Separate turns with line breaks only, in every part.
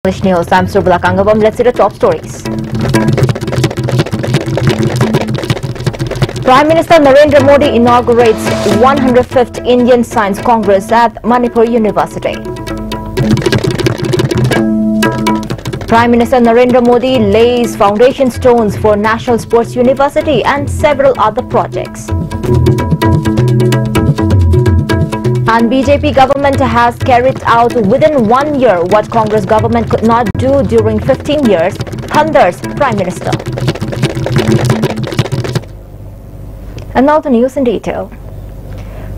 English News. I'm Surbala Kangabam. Let's see the top stories. Prime Minister Narendra Modi inaugurates 105th Indian Science Congress at Manipur University. Prime Minister Narendra Modi lays foundation stones for National Sports University and several other projects. And BJP government has carried out within 1 year what Congress government could not do during 15 years, thunders Prime Minister. And now the news in detail.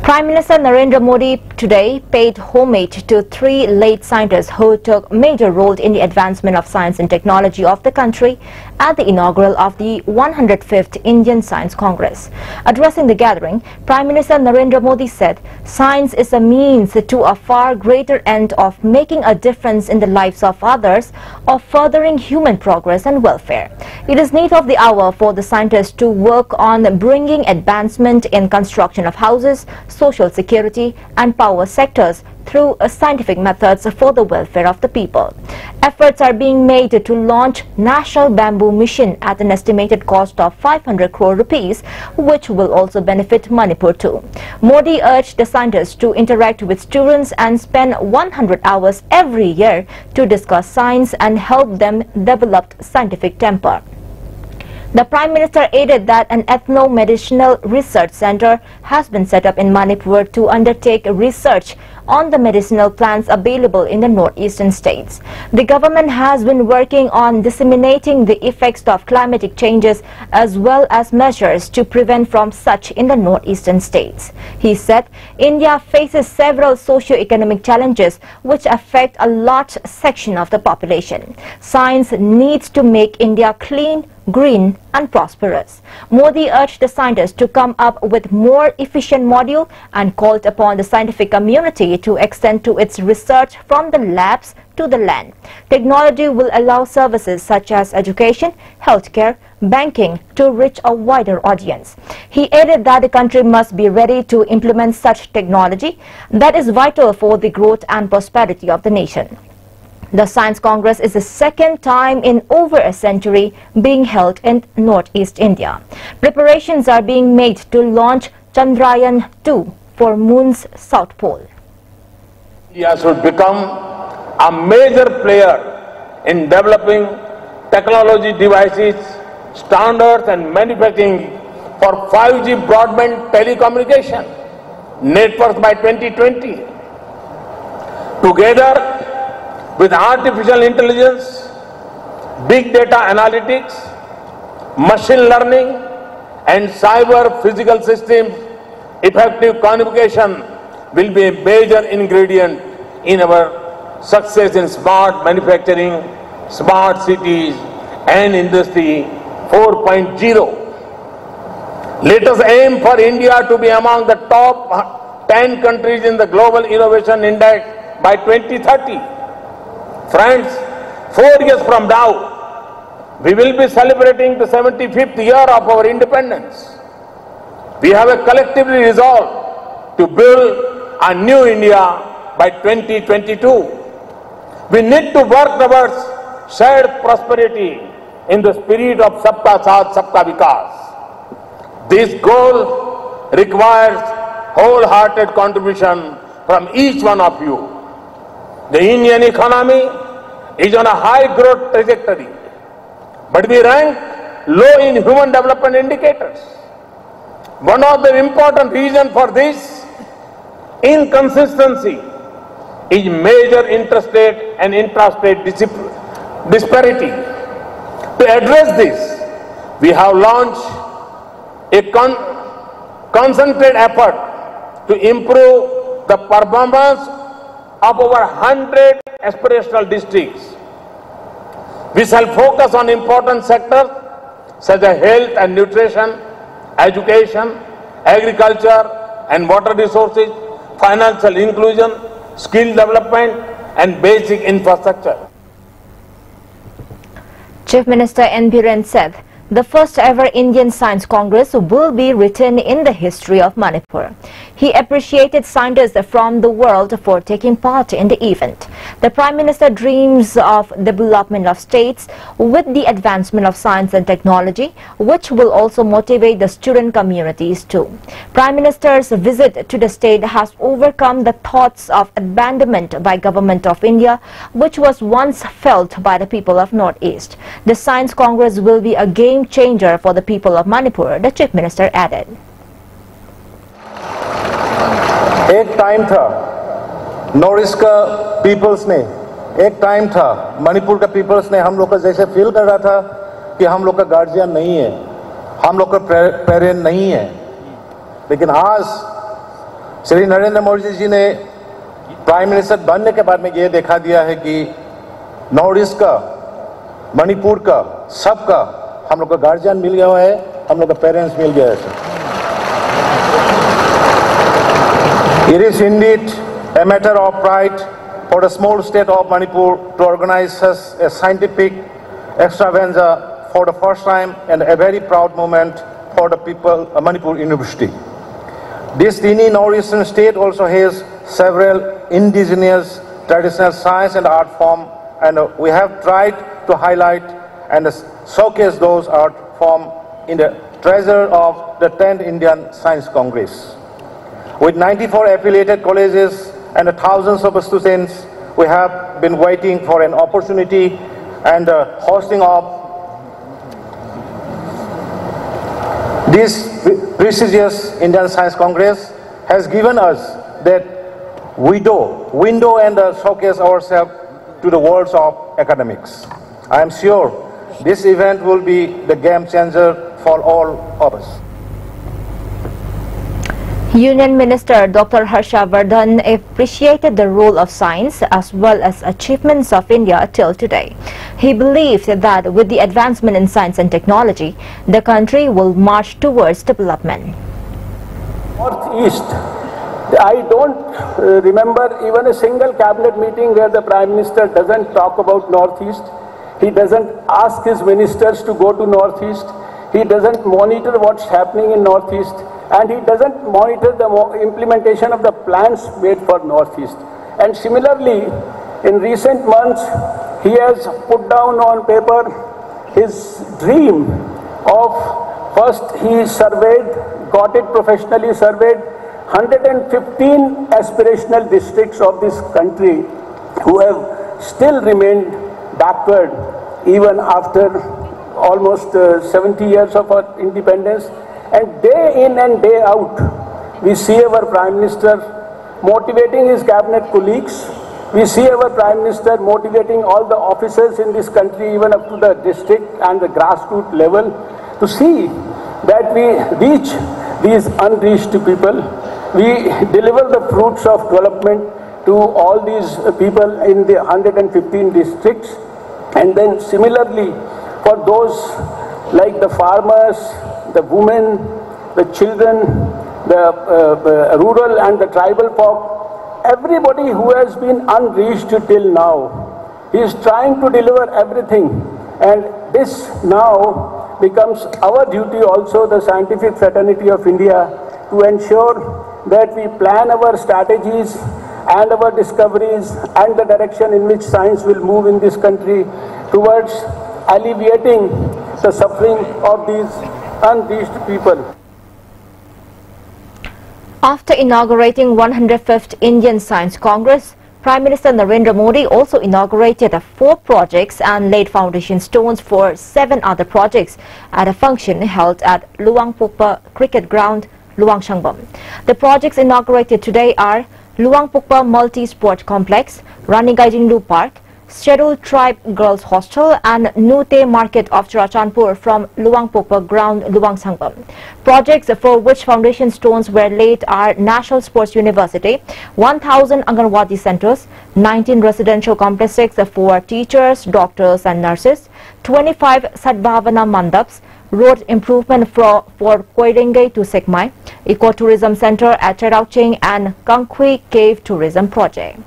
Prime Minister Narendra Modi today paid homage to 3 late scientists who took major role in the advancement of science and technology of the country at the inaugural of the 105th Indian Science Congress. Addressing the gathering, Prime Minister Narendra Modi said, "Science is a means to a far greater end of making a difference in the lives of others, of furthering human progress and welfare. It is need of the hour for the scientists to work on bringing advancement in construction of houses, social security and power sectors through scientific methods for the welfare of the people. Efforts are being made to launch National Bamboo Mission at an estimated cost of 500 crore rupees, which will also benefit Manipur too." Modi urged the scientists to interact with students and spend 100 hours every year to discuss science and help them develop scientific temper. The Prime Minister added that an ethno-medicinal research center has been set up in Manipur to undertake research on the medicinal plants available in the northeastern states. The government has been working on disseminating the effects of climatic changes as well as measures to prevent from such in the northeastern states. He said, "India faces several socio-economic challenges which affect a large section of the population. Science needs to make India clean, green and prosperous." Modi urged the scientists to come up with more efficient module and called upon the scientific community to extend to its research from the labs to the land. Technology will allow services such as education, healthcare, banking to reach a wider audience. He added that the country must be ready to implement such technology that is vital for the growth and prosperity of the nation. The Science Congress is the second time in over a century being held in Northeast India. Preparations are being made to launch Chandrayaan-2 for Moon's South Pole.
India should become a major player in developing technology devices, standards and manufacturing for 5G broadband telecommunication networks by 2020. Together with artificial intelligence, big data analytics, machine learning and cyber physical systems, effective communication will be a major ingredient in our success in smart manufacturing, smart cities and Industry 4.0. Let us aim for India to be among the top 10 countries in the Global Innovation Index by 2030. Friends, 4 years from now, we will be celebrating the 75th year of our independence. We have a collectively resolved to build a new India by 2022. We need to work towards shared prosperity in the spirit of Sabka Saath, Sabka Vikas. This goal requires wholehearted contribution from each one of you. The Indian economy is on a high growth trajectory, but we rank low in human development indicators. One of the important reasons for this inconsistency is major interstate and intrastate disparity. To address this, we have launched a concentrated effort to improve the performance of over 100 aspirational districts. We shall focus on important sectors such as health and nutrition, education, agriculture and water resources, financial inclusion, skill development and basic infrastructure.
Chief Minister N. Biren said the first ever Indian Science Congress will be written in the history of Manipur. He appreciated scientists from the world for taking part in the event. The Prime Minister dreams of development of states with the advancement of science and technology, which will also motivate the student communities too. Prime Minister's visit to the state has overcome the thoughts of abandonment by Government of India, which was once felt by the people of Northeast. The Science Congress will be a game changer for the people of Manipur, the Chief Minister added.
एक time था north east का peoples ने, एक time था मणिपुर का peoples ने हम लोग का जैसे फील कर रहा था कि हम लोग का गार्जियन नहीं है, हम लोग का पेरेंट नहीं है। लेकिन आज श्री नरेंद्र मोदी जी ने प्राइम मिनिस्टर बनने के बाद में ये दिखा दिया है कि नॉर्थ ईस्ट का, मणिपुर का, सबका हम लोग का गार्जियन मिल गया है, हम लोग का पेरेंट्स मिल गया है। It is indeed a matter of pride for the small state of Manipur to organize such a scientific extravaganza for the first time, and a very proud moment for the people of Manipur University. This teeny northeastern state also has several indigenous traditional science and art forms, and we have tried to highlight and showcase those art forms in the treasure of the 10th Indian Science Congress. With 94 affiliated colleges and thousands of students, we have been waiting for an opportunity, and hosting of this prestigious Indian Science Congress has given us that window and showcase ourselves to the world of academics. I am sure this event will be the game changer for all of us.
Union Minister Dr. Harsha Vardhan appreciated the role of science as well as achievements of India till today. He believed that with the advancement in science and technology, the country will march towards development.
Northeast, I don't remember even a single cabinet meeting where the Prime Minister doesn't talk about Northeast. He doesn't ask his ministers to go to Northeast. He doesn't monitor what's happening in Northeast. And he doesn't monitor the implementation of the plans made for Northeast. And similarly, in recent months, he has put down on paper his dream of, first he surveyed, got it professionally surveyed, 115 aspirational districts of this country who have still remained backward even after almost 70 years of our independence. And day in and day out, we see our Prime Minister motivating his cabinet colleagues. We see our Prime Minister motivating all the officers in this country, even up to the district and the grassroots level, to see that we reach these unreached people. We deliver the fruits of development to all these people in the 115 districts. And then similarly, for those like the farmers, the women, the children, the rural and the tribal folk, everybody who has been unreached till now, he is trying to deliver everything. And this now becomes our duty also, the scientific fraternity of India, to ensure that we plan our strategies and our discoveries and the direction in which science will move in this country towards alleviating the suffering of these unreached people.
After inaugurating 105th Indian Science Congress, Prime Minister Narendra Modi also inaugurated 4 projects and laid foundation stones for 7 other projects at a function held at Luang Pukpa Cricket Ground, Luang Shangbam. The projects inaugurated today are Luang Pukpa Multi-Sport Complex, Ranigajinglu Park, Scheduled Tribe Girls Hostel and Nute Market of Churachandpur from Luang Pukpa Ground, Luang Shangbam. Projects for which foundation stones were laid are National Sports University, 1,000 Anganwadi centers, 19 residential complexes for teachers, doctors and nurses, 25 Sadbhavana Mandaps, road improvement for Koirenge to Sekmai, Ecotourism Center at Cherauching and Kangkhui Cave Tourism Project.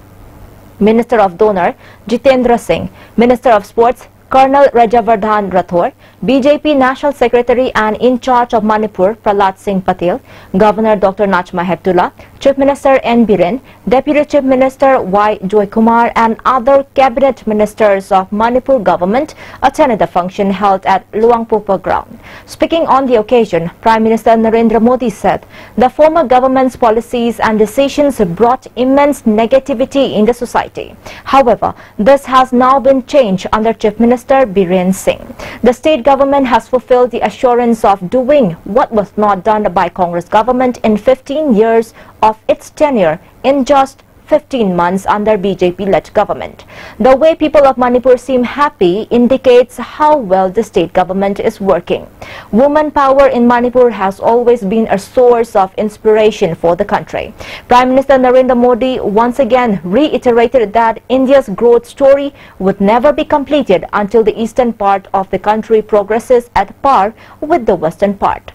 Minister of Donor Jitendra Singh, Minister of Sports Colonel Rajavardhan Rathore, BJP National Secretary and in charge of Manipur Prahlad Singh Patel, Governor Dr. Nachmay Heptulla, Chief Minister N. Biren, Deputy Chief Minister Y. Joykumar and other cabinet ministers of Manipur government attended the function held at Luangpur ground. Speaking on the occasion, Prime Minister Narendra Modi said the former government's policies and decisions brought immense negativity in the society. However, this has now been changed under Chief Minister Biren Singh. The state government has fulfilled the assurance of doing what was not done by Congress government in 15 years of its tenure in just 15 months under BJP-led government. The way people of Manipur seem happy indicates how well the state government is working. Woman power in Manipur has always been a source of inspiration for the country. Prime Minister Narendra Modi once again reiterated that India's growth story would never be completed until the eastern part of the country progresses at par with the western part.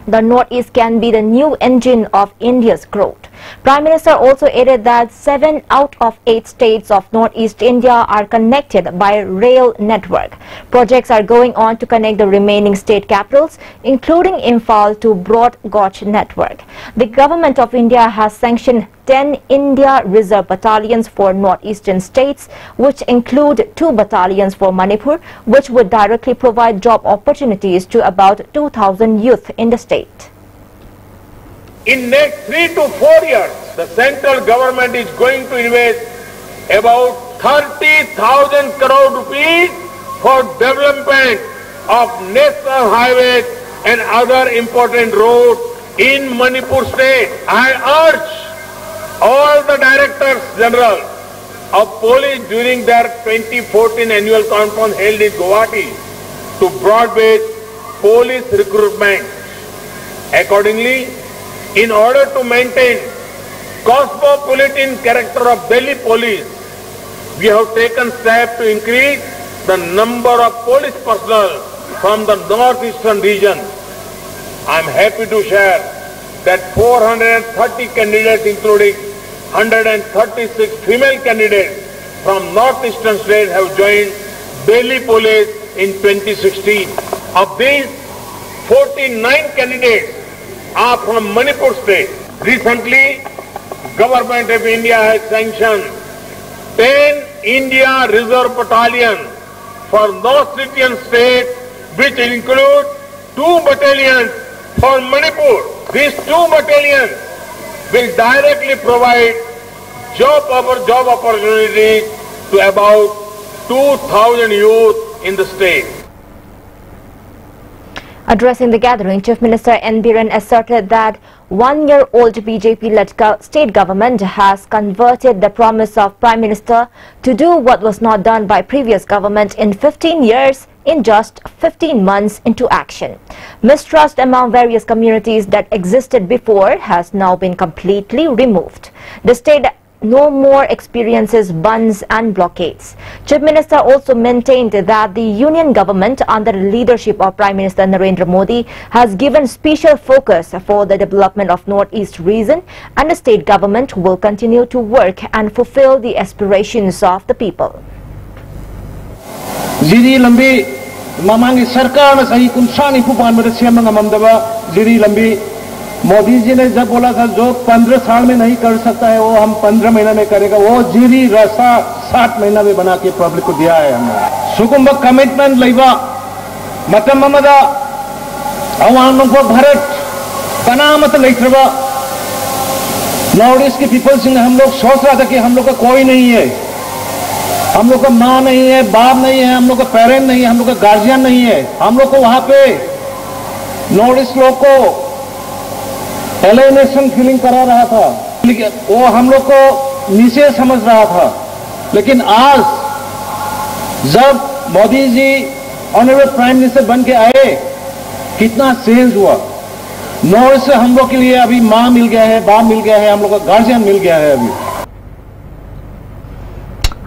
The Northeast can be the new engine of India's growth. Prime Minister also added that 7 out of 8 states of Northeast India are connected by rail network. Projects are going on to connect the remaining state capitals, including Imphal, to broad gauge network. The Government of India has sanctioned 10 India Reserve battalions for northeastern states, which include 2 battalions for Manipur, which would directly provide job opportunities to about 2,000 youth in the state.
In next 3 to 4 years, the central government is going to invest about 30,000 crore rupees for development of national highways and other important roads in Manipur state. I urge all the directors general of police during their 2014 annual conference held in Guwahati to broad-based police recruitment. Accordingly, in order to maintain cosmopolitan character of Delhi police, we have taken steps to increase the number of police personnel from the northeastern region. I am happy to share that 430 candidates, including 136 female candidates from northeastern states, have joined Delhi police in 2016. Of these, 49 candidates are from Manipur state. Recently, Government of India has sanctioned 10 India Reserve battalions for northeastern states, which include 2 battalions for Manipur. These 2 battalions will directly provide job opportunities to about 2,000 youth in the state.
Addressing the gathering, Chief Minister N. Biren asserted that 1-year-old BJP-led state government has converted the promise of Prime Minister to do what was not done by previous government in 15 years in just 15 months into action. Mistrust among various communities that existed before has now been completely removed. The state no more experiences bunds and blockades. Chief Minister also maintained that the union government under the leadership of Prime Minister Narendra Modi has given special focus for the development of Northeast region, and the state government will continue to work and fulfill the aspirations of the people.
Ziri lambi mamangi sarkar na sahi kunsani pupan mere siyam ngamamdaba ziri lambi Modi ji ने जब बोला था जो 15 साल में नहीं कर सकता है वो हम 15 महीना में करेगा, वो जीरी रास्ता 7 महीना में बना के पब्लिक को दिया है हमने सुकुंभ कमिटमेंट लेवा मतम ममदा अवानों को भारत कनामत लेत्रवा नॉर्थ ईस्ट के पीपल सिंह हम लोग सोच रहा था कि हम लोग का कोई नहीं है, हम लोग का माँ नहीं है, बाप नहीं है, हम लोग का पेरेंट नहीं है, हम लोग का गार्जियन नहीं है, हम लोग को वहां पे नॉर्थ ईस्ट लोग को एलिनेशन फीलिंग करा रहा था, लेकिन वो हम लोग को नीचे समझ रहा था। लेकिन आज जब Modi ji honourable prime minister बन के आए, कितना चेंज हुआ। नॉर्थ से हम लोग के लिए अभी माँ मिल गया है, बाप मिल गया है, हम लोग का गार्जियन मिल गया है अभी।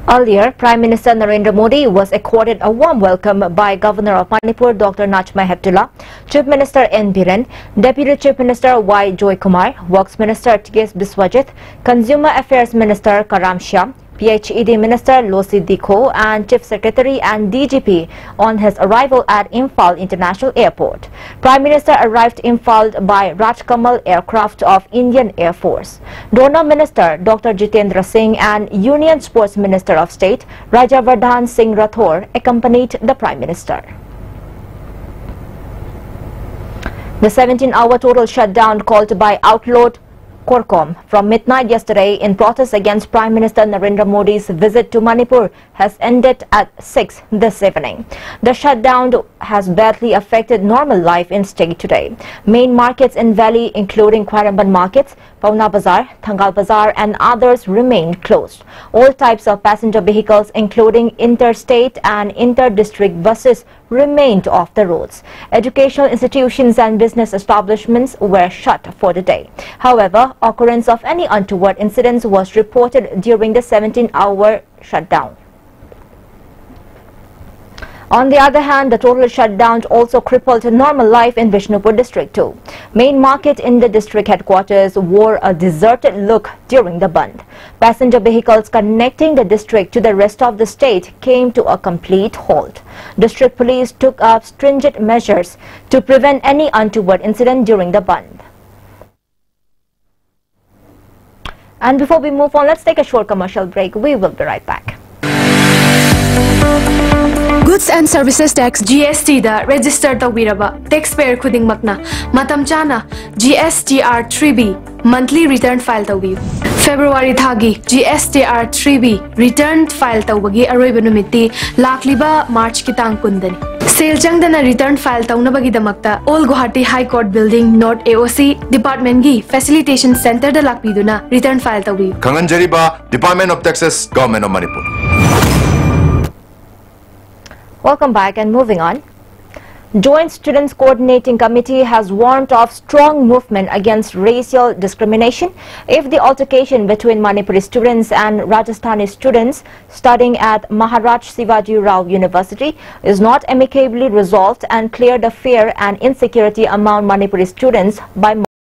Earlier, Prime Minister Narendra Modi was accorded a warm welcome by Governor of Manipur Dr. Nachmay Heptulla, Chief Minister N. Biren, Deputy Chief Minister Y. Joykumar, Works Minister T.S. Biswajit, Consumer Affairs Minister Karam Shah, PHED Minister Losi Dikho and Chief Secretary and DGP on his arrival at Imphal International Airport. Prime Minister arrived Imphal by Rajkamal aircraft of Indian Air Force. Donor Minister Dr. Jitendra Singh and Union Sports Minister of State Rajavardhan Singh Rathore accompanied the Prime Minister. The 17-hour total shutdown called by outlawed Corcom from midnight yesterday in protest against Prime Minister Narendra Modi's visit to Manipur has ended at 6 this evening. The shutdown has badly affected normal life in state today. Main markets in Valley, including Khwaramban markets, Pauna Bazar, Thangal Bazar and others remained closed. All types of passenger vehicles, including interstate and inter-district buses, remained off the roads. Educational institutions and business establishments were shut for the day. However, occurrence of any untoward incidents was reported during the 17-hour shutdown. On the other hand, the total shutdown also crippled normal life in Vishnupur district too. Main market in the district headquarters wore a deserted look during the Bandh. Passenger vehicles connecting the district to the rest of the state came to a complete halt. District police took up stringent measures to prevent any untoward incident during the Bandh. And before we move on, let's take a short commercial break. We will be right back.
Goods and Services Tax GST da register tawiraba taxpayer khuding makna matam chana GSTR 3B monthly return file tawiu. February thagi GSTR 3B return file tawagi aroiba numiti lakliba March kitang kundani. Sale changdana return file tawnabagi damakta All Guwahati High Court Building North AOC Department gi Facilitation Center da lakpiduna return file tawiu.
Kanganjariba Department of Taxes, Government of Manipur.
Welcome back and moving on. Joint Students Coordinating Committee has warned of strong movement against racial discrimination if the altercation between Manipuri students and Rajasthani students studying at Maharaj Sivaji Rao University is not amicably resolved and clear the fear and insecurity among Manipuri students by